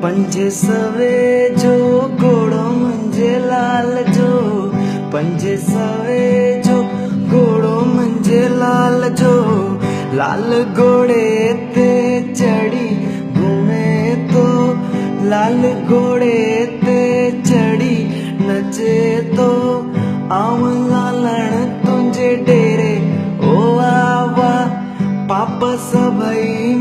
पंजे सवे जो घोड़ो मुंजे लाल जो, पंजे सवे जो घोड़ो मुंजे लाल जो, लाल घोड़े ते चढ़ी घूमे तो, लाल घोड़े ते चढ़ी नचे तो, आव लालण तुझे डेरे ओ आवा पाप सभई